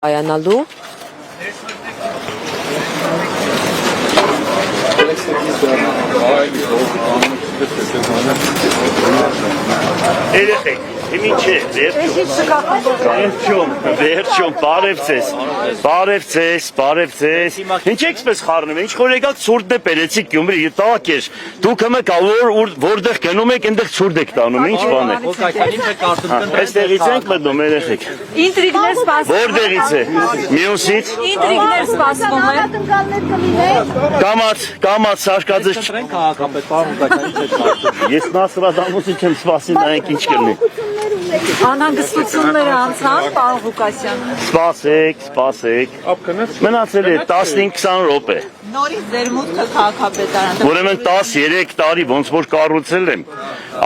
Այանալու Երեխեք, հիմի չէ, վերջում, բարև ձեզ, ինչ եք խառնում, ինչ որ եկաք ցուրտ է պերեցիք Գյումրի, տակ էր, դուք հմը կավոր որտեղ գնում եք, այնտեղ ցուրտ եք տանում, ինչ բան է։ Այստեղից ենք մտնում, երեխեք։ Ինտրիգներ սպասվում։ Որտեղից է։ Մյուսից։ Ինտրիգներ սպասվում է։ Կամաց սարկածը Ես Նասրադամուսի չեմ սպասի, նայեք ինչ կլինի։ Անհանգստությունները անցան, պարոն Ղուկասյան։ Սպասեք։ Մնացել է 15-20 րոպե։ Նորից ձեր մուտքը քաղաքապետարան։ Ուրեմն 13 տարի ոնց որ կառուցել եմ,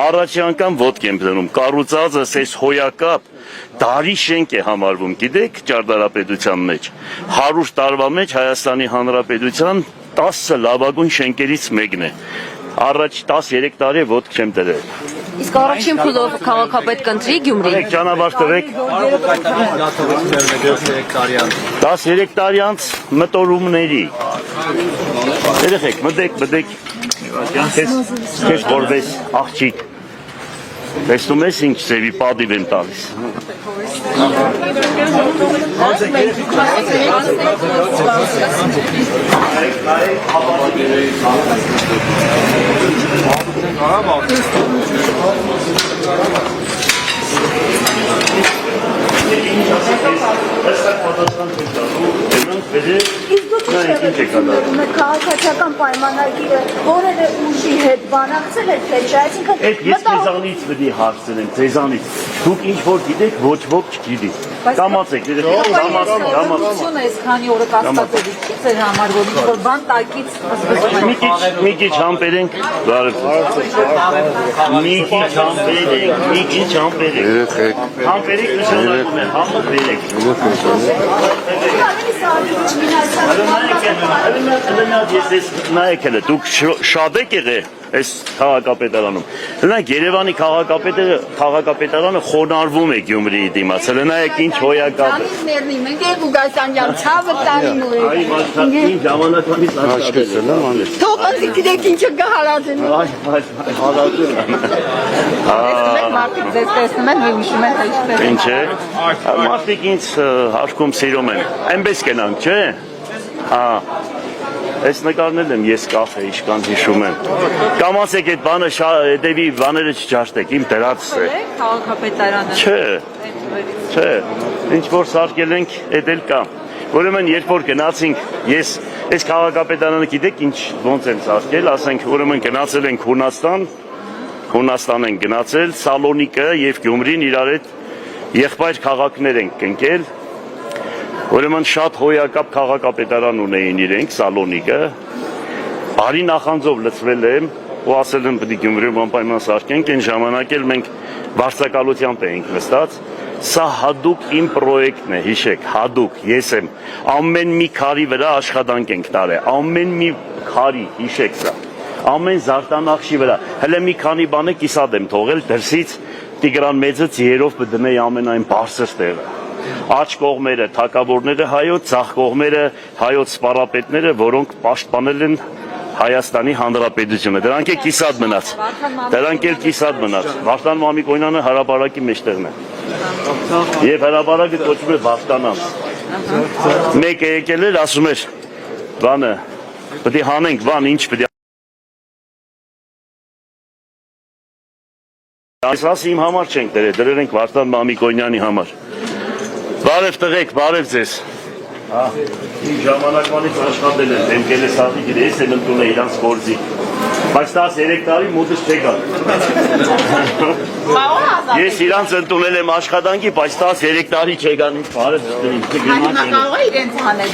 առաջի անգամ ոտք եմ դնում, կառուցածս այս հոյակապ դարի շենք է համարվում, գիտեք, ճարտարապետության մեջ, 100 տարվա մեջ Հայաստանի Հանրապետության 10 լավագույն շենքերից մեկն է, առաջ 13 տարի ոտք չեմ դրել։ Իսկ առաջին փուլով քաղաքապետ կընտրի Գյումրի։ Ճանապարհ տվեք։ 13 տարի անց մտորումների։ Երեխեք, մտեք։ Քեզ որպես աղջիկ։ Տեսնում ես ինչ ծեվի պատիվ եմ տալիս։ Քաղաքացիական պայմանագիրը որևէ ուժի հետ բանակցել եք թե չէ, այսինքն Այդ ես ձեզանից պետք է հարցնեմ, ձեզանից։ Դուք ինչ որ գիտեք, ոչ ոք չգիտի։ Կամացեք, Ությունը այսքանի օրը կասկածելի չի ձեր համար, որ ինչ-որ բան տակից մի քիչ համբերենք, մի քիչ համբերենք։ Համբերեք նշանակում է համբերեք։ Նայեք հələ, դուք շատ եք եղել այս քաղաքապետարանում։ Լնայք Երևանի քաղաքապետարանը խոնարհվում է Գյումրիի դիմաց։ Լնայեք ինչ հոյակապ է։ Մենք ենք Ուգասյան ջան, ցավը տանին ու։ Այ մարդիկ ժամանակվանից աշխատել եմ։ Թող ասի գիտեք ինչը կհարածեն։ Հարածում։ մարդիկ ձեզ տեսնում են ու հիշում են այստեղ։ Ինչ է։ Մարդիկ ինձ հաշվում սիրում են։ Այնպես կենանք, չէ։ Այս նկարնել եմ ես կաֆե իշքան հիշում եմ։ Կամացեք այդ բանը հետևի բաները չջաշտեք, իմ դրածս է։ Քաղաքապետարանը։ Չէ, ինչ որ սարքել ենք, էդ էլ կա։ Ուրեմն երբ որ գնացինք, ես այս քաղաքապետարանը գիտեք ինչ ոնց եմ սարքել, ասենք ուրեմն գնացել ենք Հունաստան ենք գնացել, Սալոնիկը եւ Գյումրին իրար հետ եղբայր քաղաքներ ենք ընկել։ Ուրեմն շատ հոյակապ քաղաքապետարան ունեին իրենք, Սալոնիկը, բարի նախանձով լցվել եմ ու ասել եմ պետք է Գյումրիում անպայման սարքենք, այն ժամանակ էլ մենք վարձակալությամբ էինք նստած, սա հատուկ իմ պրոյեկտն է, հիշեք, հատուկ, ես եմ, ամեն մի քարի վրա աշխատանք ենք տարել, ամեն մի քարի, հիշեք սա, ամեն զարտանախշի վրա, հələ մի քանի բան է կիսատ եմ թողել, դրսից Տիգրան մեծը ձիերով բդնեի ամենայն բարձր տեղը։ Աջ կողմերը թակավորները հայոց, ձախ կողմերը հայոց սպառապետները, որոնք պաշտպանել են Հայաստանի Հանրապետությունը։ Դրանք էլ կիսատ մնաց։ Վարդան Մամիկոյանը հրապարակի մեջտեղն է։ Եվ հրապարակը կոչվում է Վարդանանց։ Մեկը եկել էր, ասում էր, բանը, պետք է հանենք, բան, ինչ պետք է Այս ասի իմ համար չենք դրել, դրել ենք Վարդան Մամիկոյանի համար։ Բարև տղեկ, բարև ձեզ։ Իմ ժամանակվանից աշխատել եմ, դեմքել է սատիկիր, ես եմ ընդունել իրանց գործի։ Բայց 13 տարի մոտս չեկան։ Ես իրանց ընդունել եմ աշխատանքի, բայց 13 տարի չեկան, ինձ բարև դրին։ Կարող է իրենց հանել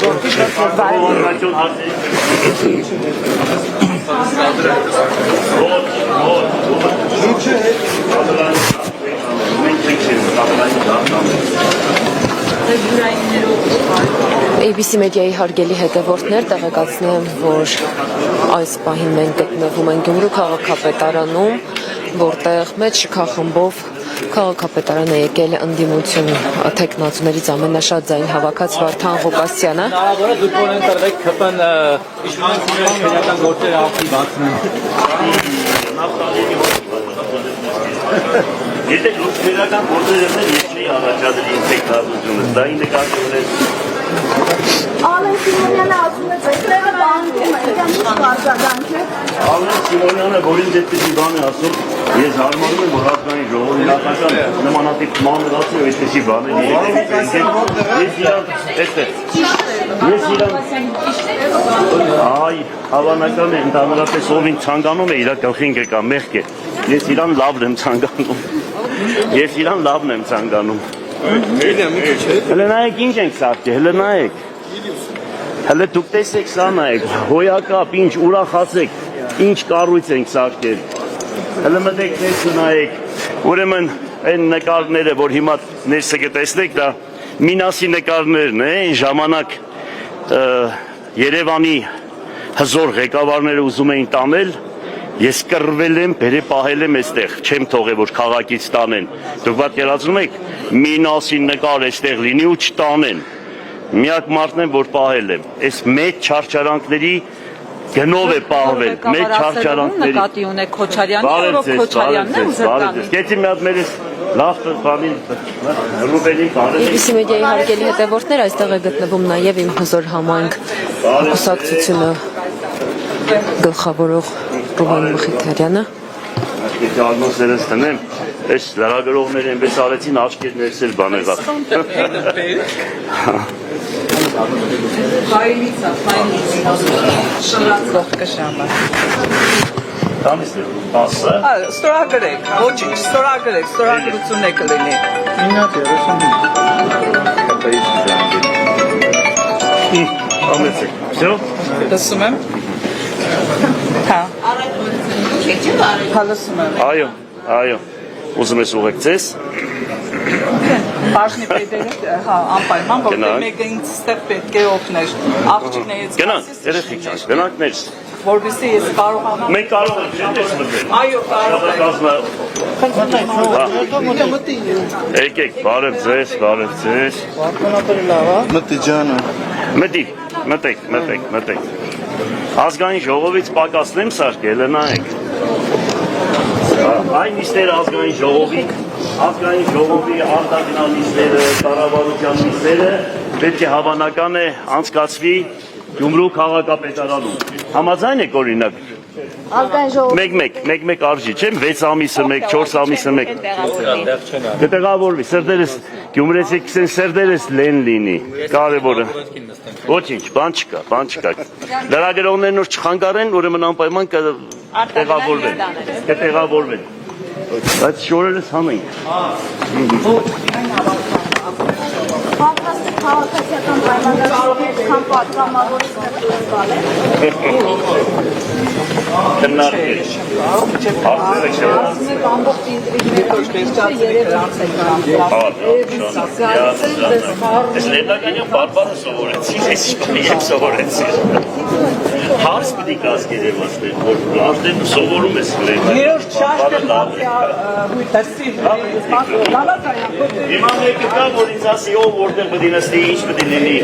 ABC մեդիայի հարգելի հետևորդներ, տեղեկացնեմ, որ այս պահին մենք գտնվում ենք Գյումրու քաղաքապետարանում, որտեղ մեծ շքախմբով Քաղաքապետարանը եկել է ընդդիմություն թեկնածուներից ամենաշատ ձայն հավաքած Վարդան Ղուկասյանը։ Հնարավոր է դուք ունեն տրվեք քպն իշխանության քրեական գործեր ակտիվ բացնեն։ Եթե դուք քրեական գործեր եք, ես չի առաջադրի ինտեգրացիոնը, դա ինտեգրացիոն է։ Ալեն Սիմոնյանը ասում է, «Պետրերը բանում է, դա ինչ բարձրականք է»։ Ալեն Սիմոնյանը, որին դեպի բան է ասում, ես հարմարում եմ, որ ազգային ժողովի նախագահ նմանատիպ մանրացի ու այսպեսի բաների այ հավանական է ընդհանրապես ովին ցանկանում է իր գլխին կգա մեղք է ես իրան լավն եմ ցանկանում ես իրան լավն եմ ցանկանում հələ նայեք ինչ ենք սարքել հələ նայեք հələ դուք տեսեք սա նայեք հոյակապ ինչ ուրախացեք ինչ կառույց ենք սարքել հələ մտեք ներս նայեք ուրեմն այն նկարները որ հիմա ներսը կտեսնեք դա Մինասի նկարներն է այն ժամանակ Երևանի հզոր ղեկավարները ուզում էին տանել ես կռվել եմ բերե պահել եմ այստեղ չեմ թողել որ քաղաքից տանեն դուք պատկերացնում եք Մինասի նկար այստեղ լինի ու չտանեն միակ մարդն եմ որ պահել եմ այս մեծ չարչարանքների գնով է պահվել մեծ չարչարանքների նկատի ունեք Քոչարյանը որով Քոչարյանն է ուզել տանել Գեցի մի հատ մերս լավ բանին Ռուբենի բարի BBC մեդիայի հարգելի հետևորդներ այստեղ է գտնվում նաև իմ հզոր համայնք կուսակցությունը գլխավորող Ռուբեն Մխիթարյանը Եթե ալմոսերս տնեմ այս լրագրողները այնպես արեցին աչքերներս էլ բան եղավ Բայլիցա շնորհակալություն շամա Տամիս է պասը Ստորագրեք ոչինչ ստորագրություն եք լինի Ամեցեք Всё Լսում եմ Հա Լսում եմ Այո Ուզում ես ուղեկցես Բաժնի պետերը հա անպայման որտեղ մեկը ինձ ստեղ պետք է օգներ աղջիկներից Գնանք երեխեք գնանք ներս որովհետեւ ես կարողանամ Մենք կարող ենք չես մտել Այո կարող եք Եկեք բարև ձեզ Վարդանապետը լավ է մտի ջանը Մտեք Ազգային ժողովից պակասնեմ սարքել նայեք Այն նիստերը ազգային ժողովի արտագնալ նիստերը, կառավարության նիստերը պետք է հավանական է անցկացվի Գյումրու քաղաքապետարանում։ Համաձայն եք օրինակ։ Ազգային ժողովի Մեկ արժի, չէ՞, 6 ամիսը 1, 4 ամիսը 1։ Կտեղավորվի, սրտերս Գյումրեցի քսեն սրտերս լեն լինի։ Կարևորը։ Ոչինչ, բան չկա։ Լրագրողներն որ չխանգարեն, ուրեմն անպայման կտեղավորվեն։ Բայց շորերս հանենք։ Պատրաստի քաղաքացիական պայմանագրեր կամ պատգամավորից ներկայացվել Քննարկել։ Հարցերեք շարունակել։ ամբողջ ինտրիգները վերջացրել Ես ներդականյա բարբարը սովորեցի, ես իմ սովորեցի։ Հարց պիտի կասկեր եմ ասել, որ արդեն սովորում ես լեգ։ Երբ շաշտը հույտասի Հիմա մեկը կա, որ ինձ ասի, ով որտեղ պիտի նստի, ինչ պիտի լինի։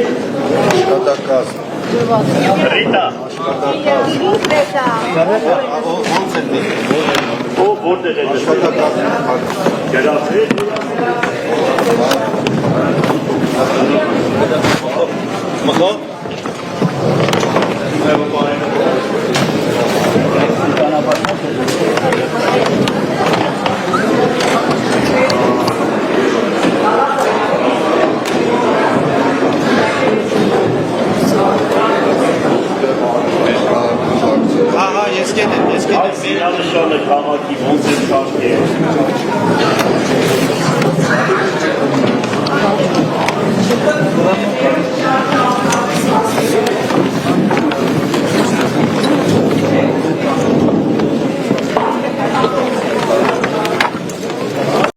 Աշխատակազմ Ռիտա։ Ով որտեղ է նստի։ Գերացրել։ Մղո Ահա ես կենեմ Այս իրավշանը կամակի ոնց է շարքել։